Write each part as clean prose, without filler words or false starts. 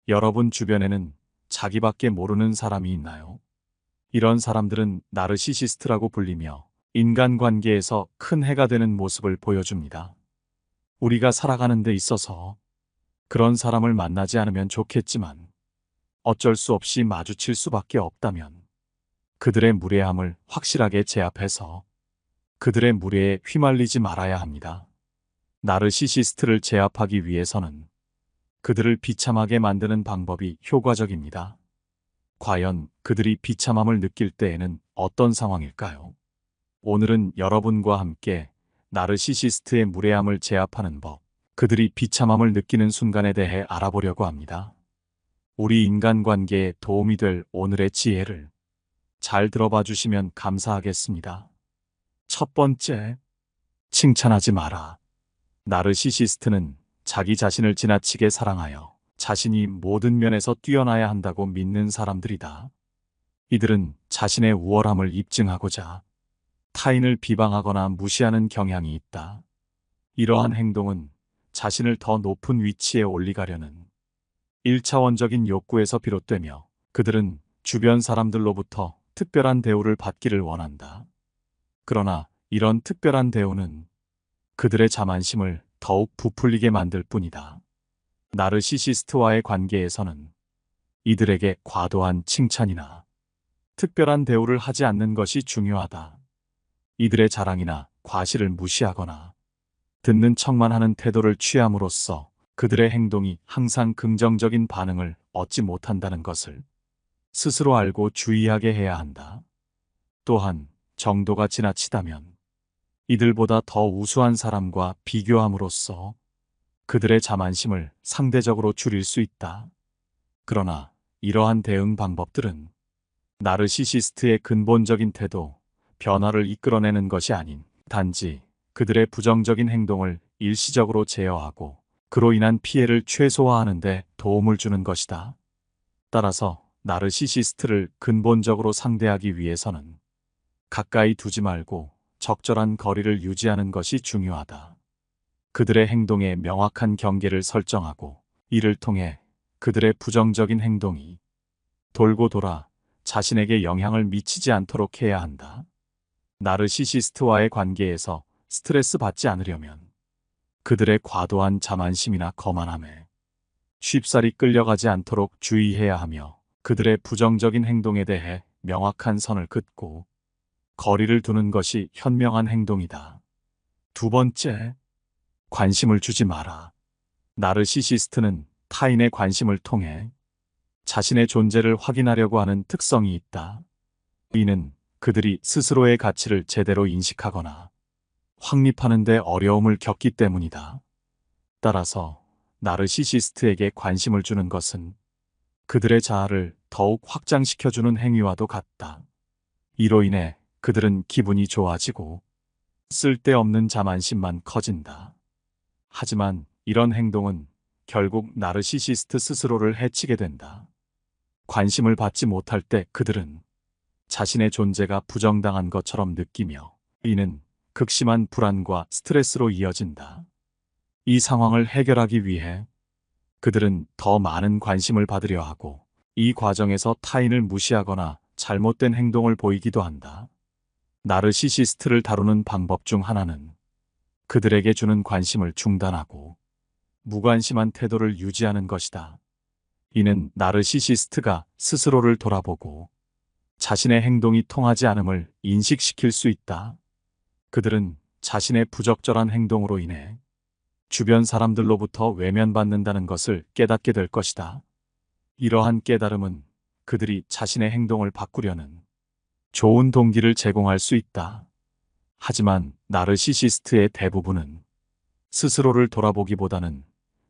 여러분 주변에는 자기밖에 모르는 사람이 있나요? 이런 사람들은 나르시시스트라고 불리며 인간관계에서 큰 해가 되는 모습을 보여줍니다. 우리가 살아가는 데 있어서 그런 사람을 만나지 않으면 좋겠지만 어쩔 수 없이 마주칠 수밖에 없다면 그들의 무례함을 확실하게 제압해서 그들의 무례에 휘말리지 말아야 합니다. 나르시시스트를 제압하기 위해서는 그들을 비참하게 만드는 방법이 효과적입니다. 과연 그들이 비참함을 느낄 때에는 어떤 상황일까요? 오늘은 여러분과 함께 나르시시스트의 무례함을 제압하는 법, 그들이 비참함을 느끼는 순간에 대해 알아보려고 합니다. 우리 인간관계에 도움이 될 오늘의 지혜를 잘 들어봐 주시면 감사하겠습니다. 첫 번째, 칭찬하지 마라. 나르시시스트는 자기 자신을 지나치게 사랑하여 자신이 모든 면에서 뛰어나야 한다고 믿는 사람들이다. 이들은 자신의 우월함을 입증하고자 타인을 비방하거나 무시하는 경향이 있다. 이러한 행동은 자신을 더 높은 위치에 올리가려는 1차원적인 욕구에서 비롯되며 그들은 주변 사람들로부터 특별한 대우를 받기를 원한다. 그러나 이런 특별한 대우는 그들의 자만심을 더욱 부풀리게 만들 뿐이다. 나르시시스트와의 관계에서는 이들에게 과도한 칭찬이나 특별한 대우를 하지 않는 것이 중요하다. 이들의 자랑이나 과시를 무시하거나 듣는 척만 하는 태도를 취함으로써 그들의 행동이 항상 긍정적인 반응을 얻지 못한다는 것을 스스로 알고 주의하게 해야 한다. 또한 정도가 지나치다면 이들보다 더 우수한 사람과 비교함으로써 그들의 자만심을 상대적으로 줄일 수 있다. 그러나 이러한 대응 방법들은 나르시시스트의 근본적인 태도, 변화를 이끌어내는 것이 아닌 단지 그들의 부정적인 행동을 일시적으로 제어하고 그로 인한 피해를 최소화하는 데 도움을 주는 것이다. 따라서 나르시시스트를 근본적으로 상대하기 위해서는 가까이 두지 말고 적절한 거리를 유지하는 것이 중요하다. 그들의 행동에 명확한 경계를 설정하고 이를 통해 그들의 부정적인 행동이 돌고 돌아 자신에게 영향을 미치지 않도록 해야 한다. 나르시시스트와의 관계에서 스트레스 받지 않으려면 그들의 과도한 자만심이나 거만함에 쉽사리 끌려가지 않도록 주의해야 하며 그들의 부정적인 행동에 대해 명확한 선을 긋고 거리를 두는 것이 현명한 행동이다. 두 번째, 관심을 주지 마라. 나르시시스트는 타인의 관심을 통해 자신의 존재를 확인하려고 하는 특성이 있다. 이는 그들이 스스로의 가치를 제대로 인식하거나 확립하는 데 어려움을 겪기 때문이다. 따라서 나르시시스트에게 관심을 주는 것은 그들의 자아를 더욱 확장시켜주는 행위와도 같다. 이로 인해 그들은 기분이 좋아지고 쓸데없는 자만심만 커진다. 하지만 이런 행동은 결국 나르시시스트 스스로를 해치게 된다. 관심을 받지 못할 때 그들은 자신의 존재가 부정당한 것처럼 느끼며 이는 극심한 불안과 스트레스로 이어진다. 이 상황을 해결하기 위해 그들은 더 많은 관심을 받으려 하고 이 과정에서 타인을 무시하거나 잘못된 행동을 보이기도 한다. 나르시시스트를 다루는 방법 중 하나는 그들에게 주는 관심을 중단하고 무관심한 태도를 유지하는 것이다. 이는 나르시시스트가 스스로를 돌아보고 자신의 행동이 통하지 않음을 인식시킬 수 있다. 그들은 자신의 부적절한 행동으로 인해 주변 사람들로부터 외면받는다는 것을 깨닫게 될 것이다. 이러한 깨달음은 그들이 자신의 행동을 바꾸려는 좋은 동기를 제공할 수 있다. 하지만 나르시시스트의 대부분은 스스로를 돌아보기보다는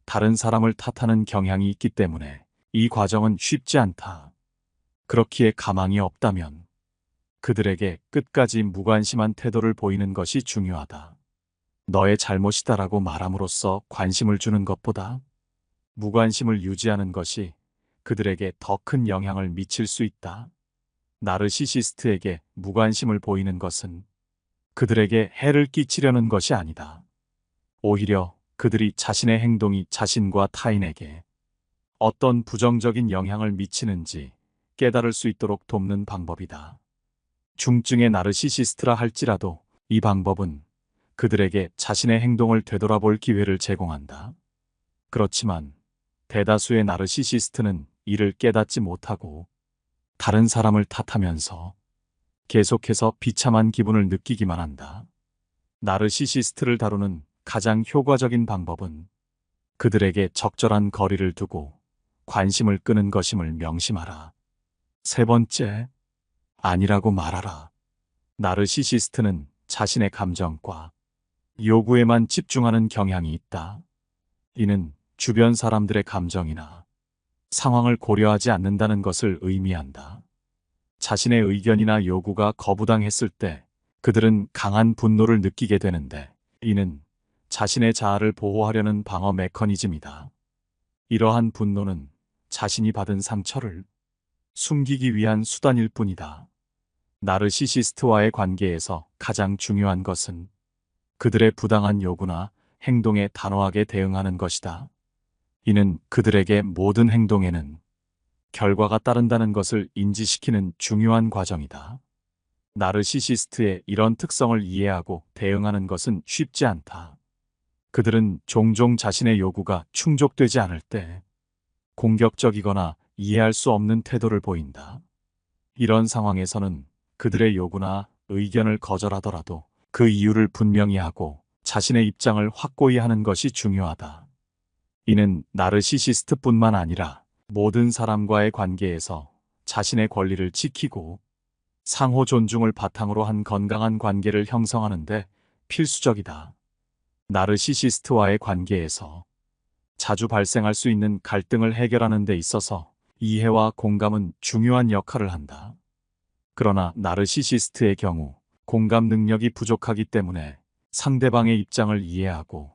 다른 사람을 탓하는 경향이 있기 때문에 이 과정은 쉽지 않다. 그렇기에 가망이 없다면 그들에게 끝까지 무관심한 태도를 보이는 것이 중요하다. 너의 잘못이다라고 말함으로써 관심을 주는 것보다 무관심을 유지하는 것이 그들에게 더 큰 영향을 미칠 수 있다. 나르시시스트에게 무관심을 보이는 것은 그들에게 해를 끼치려는 것이 아니다. 오히려 그들이 자신의 행동이 자신과 타인에게 어떤 부정적인 영향을 미치는지 깨달을 수 있도록 돕는 방법이다. 중증의 나르시시스트라 할지라도 이 방법은 그들에게 자신의 행동을 되돌아볼 기회를 제공한다. 그렇지만 대다수의 나르시시스트는 이를 깨닫지 못하고 다른 사람을 탓하면서 계속해서 비참한 기분을 느끼기만 한다. 나르시시스트를 다루는 가장 효과적인 방법은 그들에게 적절한 거리를 두고 관심을 끄는 것임을 명심하라. 세 번째, 아니라고 말하라. 나르시시스트는 자신의 감정과 요구에만 집중하는 경향이 있다. 이는 주변 사람들의 감정이나 상황을 고려하지 않는다는 것을 의미한다. 자신의 의견이나 요구가 거부당했을 때 그들은 강한 분노를 느끼게 되는데, 이는 자신의 자아를 보호하려는 방어 메커니즘이다. 이러한 분노는 자신이 받은 상처를 숨기기 위한 수단일 뿐이다. 나르시시스트와의 관계에서 가장 중요한 것은 그들의 부당한 요구나 행동에 단호하게 대응하는 것이다. 이는 그들에게 모든 행동에는 결과가 따른다는 것을 인지시키는 중요한 과정이다. 나르시시스트의 이런 특성을 이해하고 대응하는 것은 쉽지 않다. 그들은 종종 자신의 요구가 충족되지 않을 때 공격적이거나 이해할 수 없는 태도를 보인다. 이런 상황에서는 그들의 요구나 의견을 거절하더라도 그 이유를 분명히 하고 자신의 입장을 확고히 하는 것이 중요하다. 이는 나르시시스트뿐만 아니라 모든 사람과의 관계에서 자신의 권리를 지키고 상호 존중을 바탕으로 한 건강한 관계를 형성하는 데 필수적이다. 나르시시스트와의 관계에서 자주 발생할 수 있는 갈등을 해결하는 데 있어서 이해와 공감은 중요한 역할을 한다. 그러나 나르시시스트의 경우 공감 능력이 부족하기 때문에 상대방의 입장을 이해하고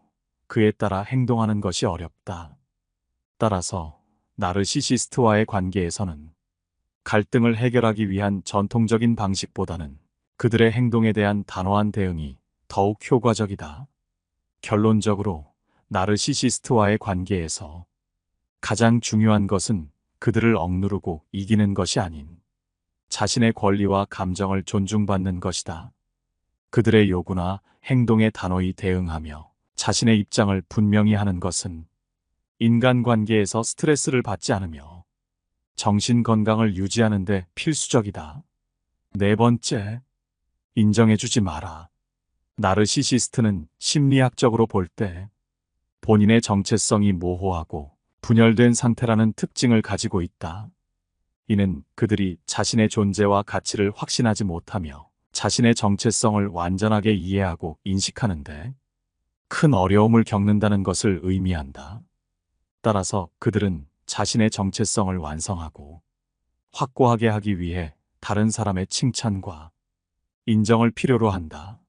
그에 따라 행동하는 것이 어렵다. 따라서 나르시시스트와의 관계에서는 갈등을 해결하기 위한 전통적인 방식보다는 그들의 행동에 대한 단호한 대응이 더욱 효과적이다. 결론적으로 나르시시스트와의 관계에서 가장 중요한 것은 그들을 억누르고 이기는 것이 아닌 자신의 권리와 감정을 존중받는 것이다. 그들의 요구나 행동에 단호히 대응하며 자신의 입장을 분명히 하는 것은 인간관계에서 스트레스를 받지 않으며 정신 건강을 유지하는 데 필수적이다. 네 번째, 인정해주지 마라. 나르시시스트는 심리학적으로 볼 때 본인의 정체성이 모호하고 분열된 상태라는 특징을 가지고 있다. 이는 그들이 자신의 존재와 가치를 확신하지 못하며 자신의 정체성을 완전하게 이해하고 인식하는데 큰 어려움을 겪는다는 것을 의미한다. 따라서 그들은 자신의 정체성을 완성하고 확고하게 하기 위해 다른 사람의 칭찬과 인정을 필요로 한다.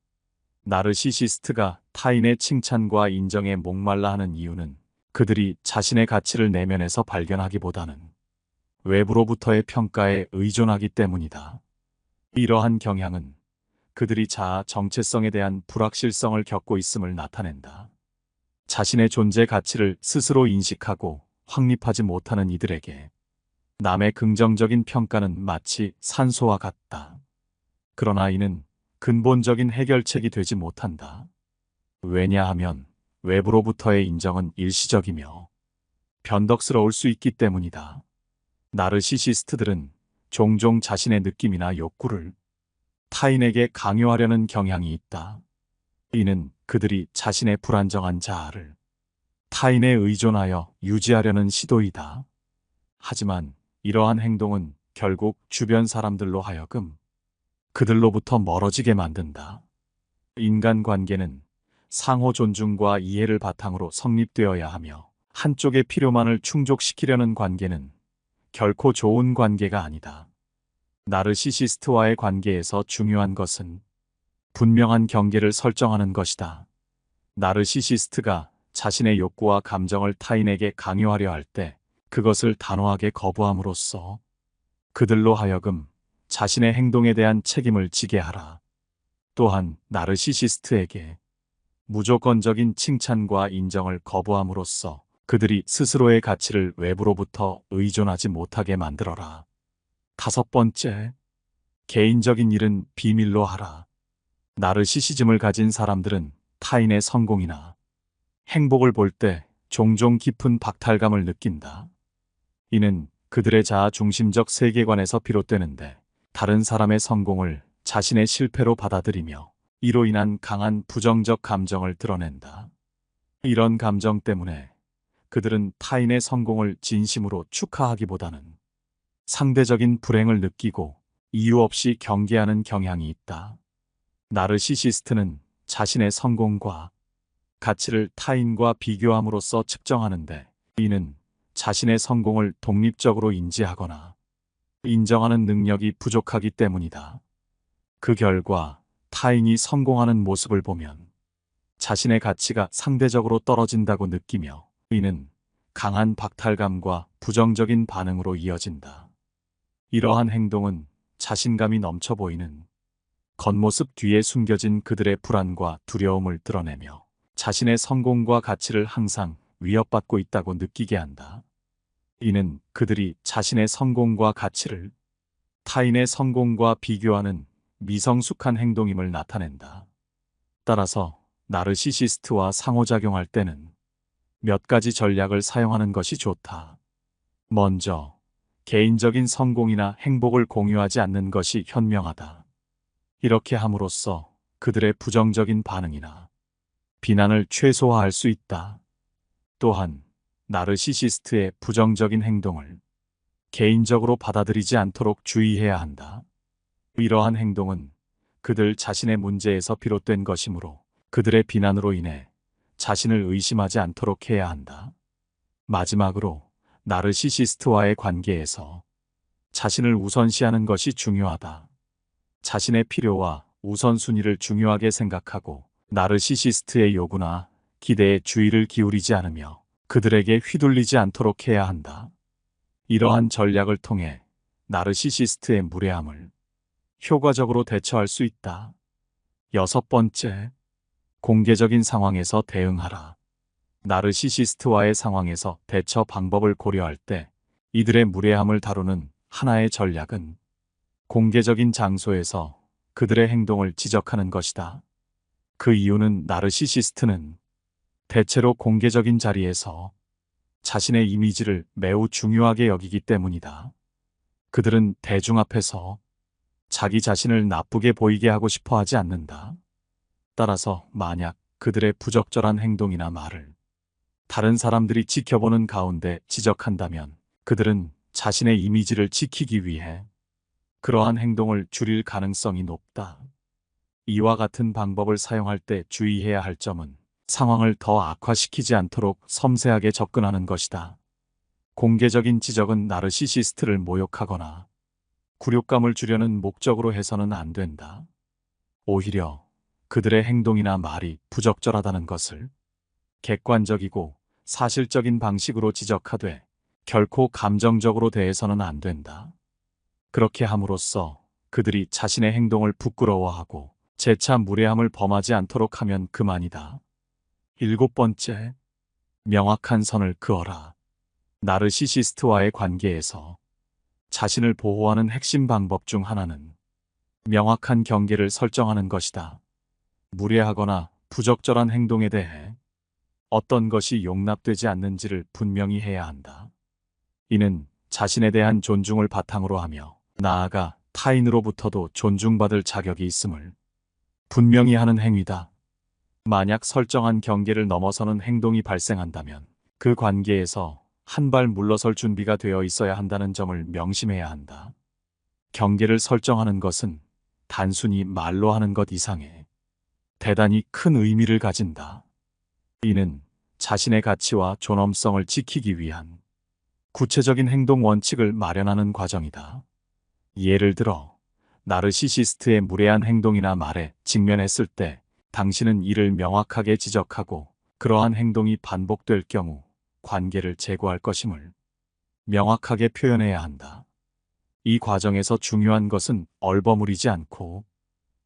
나르시시스트가 타인의 칭찬과 인정에 목말라 하는 이유는 그들이 자신의 가치를 내면에서 발견하기보다는 외부로부터의 평가에 의존하기 때문이다. 이러한 경향은 그들이 자아 정체성에 대한 불확실성을 겪고 있음을 나타낸다. 자신의 존재 가치를 스스로 인식하고 확립하지 못하는 이들에게 남의 긍정적인 평가는 마치 산소와 같다. 그러나 이는 근본적인 해결책이 되지 못한다. 왜냐하면 외부로부터의 인정은 일시적이며 변덕스러울 수 있기 때문이다. 나르시시스트들은 종종 자신의 느낌이나 욕구를 타인에게 강요하려는 경향이 있다. 이는 그들이 자신의 불안정한 자아를 타인에 의존하여 유지하려는 시도이다. 하지만 이러한 행동은 결국 주변 사람들로 하여금 그들로부터 멀어지게 만든다. 인간관계는 상호 존중과 이해를 바탕으로 성립되어야 하며 한쪽의 필요만을 충족시키려는 관계는 결코 좋은 관계가 아니다. 나르시시스트와의 관계에서 중요한 것은 분명한 경계를 설정하는 것이다. 나르시시스트가 자신의 욕구와 감정을 타인에게 강요하려 할 때 그것을 단호하게 거부함으로써 그들로 하여금 자신의 행동에 대한 책임을 지게 하라. 또한 나르시시스트에게 무조건적인 칭찬과 인정을 거부함으로써 그들이 스스로의 가치를 외부로부터 의존하지 못하게 만들어라. 5번째, 개인적인 일은 비밀로 하라. 나르시시즘을 가진 사람들은 타인의 성공이나 행복을 볼 때 종종 깊은 박탈감을 느낀다. 이는 그들의 자아 중심적 세계관에서 비롯되는데 다른 사람의 성공을 자신의 실패로 받아들이며 이로 인한 강한 부정적 감정을 드러낸다. 이런 감정 때문에 그들은 타인의 성공을 진심으로 축하하기보다는 상대적인 불행을 느끼고 이유 없이 경계하는 경향이 있다. 나르시시스트는 자신의 성공과 가치를 타인과 비교함으로써 측정하는데 이는 자신의 성공을 독립적으로 인지하거나 인정하는 능력이 부족하기 때문이다. 그 결과 타인이 성공하는 모습을 보면 자신의 가치가 상대적으로 떨어진다고 느끼며 이는 강한 박탈감과 부정적인 반응으로 이어진다. 이러한 행동은 자신감이 넘쳐 보이는 겉모습 뒤에 숨겨진 그들의 불안과 두려움을 드러내며 자신의 성공과 가치를 항상 위협받고 있다고 느끼게 한다. 이는 그들이 자신의 성공과 가치를 타인의 성공과 비교하는 미성숙한 행동임을 나타낸다. 따라서 나르시시스트와 상호작용할 때는 몇 가지 전략을 사용하는 것이 좋다. 먼저, 개인적인 성공이나 행복을 공유하지 않는 것이 현명하다. 이렇게 함으로써 그들의 부정적인 반응이나 비난을 최소화할 수 있다. 또한 나르시시스트의 부정적인 행동을 개인적으로 받아들이지 않도록 주의해야 한다. 이러한 행동은 그들 자신의 문제에서 비롯된 것이므로 그들의 비난으로 인해 자신을 의심하지 않도록 해야 한다. 마지막으로 나르시시스트와의 관계에서 자신을 우선시하는 것이 중요하다. 자신의 필요와 우선순위를 중요하게 생각하고 나르시시스트의 요구나 기대에 주의를 기울이지 않으며 그들에게 휘둘리지 않도록 해야 한다. 이러한 전략을 통해 나르시시스트의 무례함을 효과적으로 대처할 수 있다. 6번째, 공개적인 상황에서 대응하라. 나르시시스트와의 상황에서 대처 방법을 고려할 때 이들의 무례함을 다루는 하나의 전략은 공개적인 장소에서 그들의 행동을 지적하는 것이다. 그 이유는 나르시시스트는 대체로 공개적인 자리에서 자신의 이미지를 매우 중요하게 여기기 때문이다. 그들은 대중 앞에서 자기 자신을 나쁘게 보이게 하고 싶어 하지 않는다. 따라서 만약 그들의 부적절한 행동이나 말을 다른 사람들이 지켜보는 가운데 지적한다면 그들은 자신의 이미지를 지키기 위해 그러한 행동을 줄일 가능성이 높다. 이와 같은 방법을 사용할 때 주의해야 할 점은 상황을 더 악화시키지 않도록 섬세하게 접근하는 것이다. 공개적인 지적은 나르시시스트를 모욕하거나 굴욕감을 주려는 목적으로 해서는 안 된다. 오히려 그들의 행동이나 말이 부적절하다는 것을 객관적이고 사실적인 방식으로 지적하되 결코 감정적으로 대해서는 안 된다. 그렇게 함으로써 그들이 자신의 행동을 부끄러워하고 재차 무례함을 범하지 않도록 하면 그만이다. 7번째, 명확한 선을 그어라. 나르시시스트와의 관계에서 자신을 보호하는 핵심 방법 중 하나는 명확한 경계를 설정하는 것이다. 무례하거나 부적절한 행동에 대해 어떤 것이 용납되지 않는지를 분명히 해야 한다. 이는 자신에 대한 존중을 바탕으로 하며 나아가 타인으로부터도 존중받을 자격이 있음을 분명히 하는 행위다. 만약 설정한 경계를 넘어서는 행동이 발생한다면 그 관계에서 한 발 물러설 준비가 되어 있어야 한다는 점을 명심해야 한다. 경계를 설정하는 것은 단순히 말로 하는 것 이상의 대단히 큰 의미를 가진다. 이는 자신의 가치와 존엄성을 지키기 위한 구체적인 행동 원칙을 마련하는 과정이다. 예를 들어, 나르시시스트의 무례한 행동이나 말에 직면했을 때 당신은 이를 명확하게 지적하고 그러한 행동이 반복될 경우 관계를 재고할 것임을 명확하게 표현해야 한다. 이 과정에서 중요한 것은 얼버무리지 않고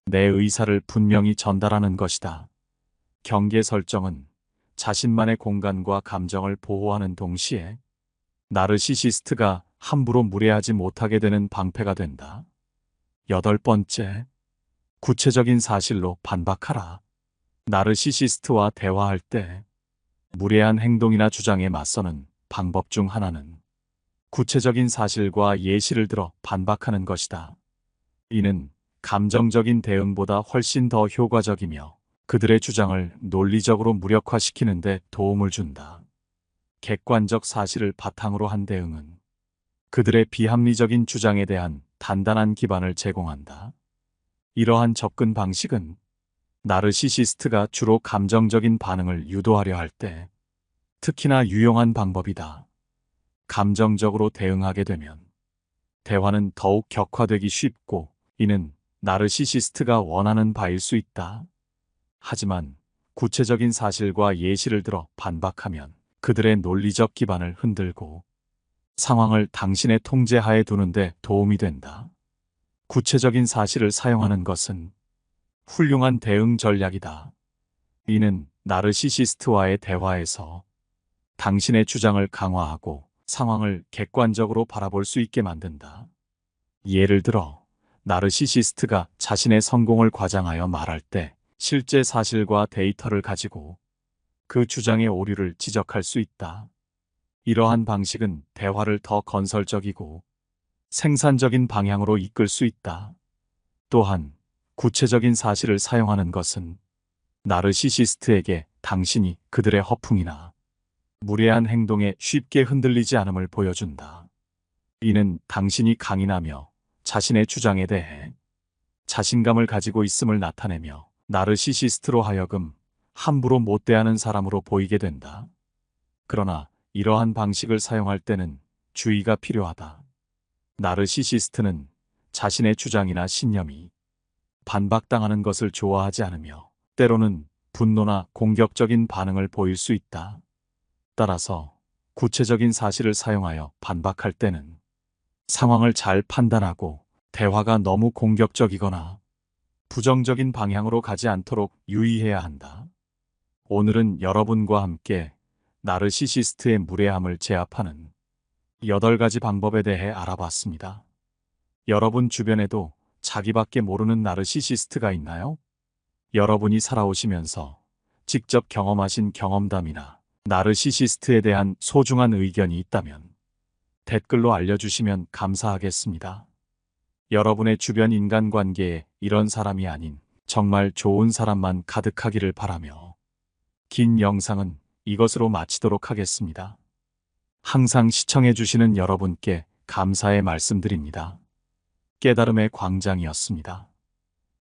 내 의사를 분명히 전달하는 것이다. 경계 설정은 자신만의 공간과 감정을 보호하는 동시에 나르시시스트가 함부로 무례하지 못하게 되는 방패가 된다. 8번째, 구체적인 사실로 반박하라. 나르시시스트와 대화할 때 무례한 행동이나 주장에 맞서는 방법 중 하나는 구체적인 사실과 예시를 들어 반박하는 것이다. 이는 감정적인 대응보다 훨씬 더 효과적이며 그들의 주장을 논리적으로 무력화시키는 데 도움을 준다. 객관적 사실을 바탕으로 한 대응은 그들의 비합리적인 주장에 대한 단단한 기반을 제공한다. 이러한 접근 방식은 나르시시스트가 주로 감정적인 반응을 유도하려 할 때 특히나 유용한 방법이다. 감정적으로 대응하게 되면 대화는 더욱 격화되기 쉽고 이는 나르시시스트가 원하는 바일 수 있다. 하지만 구체적인 사실과 예시를 들어 반박하면 그들의 논리적 기반을 흔들고 상황을 당신의 통제하에 두는데 도움이 된다. 구체적인 사실을 사용하는 것은 훌륭한 대응 전략이다. 이는 나르시시스트와의 대화에서 당신의 주장을 강화하고 상황을 객관적으로 바라볼 수 있게 만든다. 예를 들어, 나르시시스트가 자신의 성공을 과장하여 말할 때 실제 사실과 데이터를 가지고 그 주장의 오류를 지적할 수 있다. 이러한 방식은 대화를 더 건설적이고 생산적인 방향으로 이끌 수 있다. 또한 구체적인 사실을 사용하는 것은 나르시시스트에게 당신이 그들의 허풍이나 무례한 행동에 쉽게 흔들리지 않음을 보여준다. 이는 당신이 강인하며 자신의 주장에 대해 자신감을 가지고 있음을 나타내며 나르시시스트로 하여금 함부로 못 대하는 사람으로 보이게 된다. 그러나 이러한 방식을 사용할 때는 주의가 필요하다. 나르시시스트는 자신의 주장이나 신념이 반박당하는 것을 좋아하지 않으며 때로는 분노나 공격적인 반응을 보일 수 있다. 따라서 구체적인 사실을 사용하여 반박할 때는 상황을 잘 판단하고 대화가 너무 공격적이거나 부정적인 방향으로 가지 않도록 유의해야 한다. 오늘은 여러분과 함께 나르시시스트의 무례함을 제압하는 8가지 방법에 대해 알아봤습니다. 여러분 주변에도 자기밖에 모르는 나르시시스트가 있나요? 여러분이 살아오시면서 직접 경험하신 경험담이나 나르시시스트에 대한 소중한 의견이 있다면 댓글로 알려주시면 감사하겠습니다. 여러분의 주변 인간관계에 이런 사람이 아닌 정말 좋은 사람만 가득하기를 바라며 긴 영상은 이것으로 마치도록 하겠습니다. 항상 시청해주시는 여러분께 감사의 말씀드립니다. 깨달음의 광장이었습니다.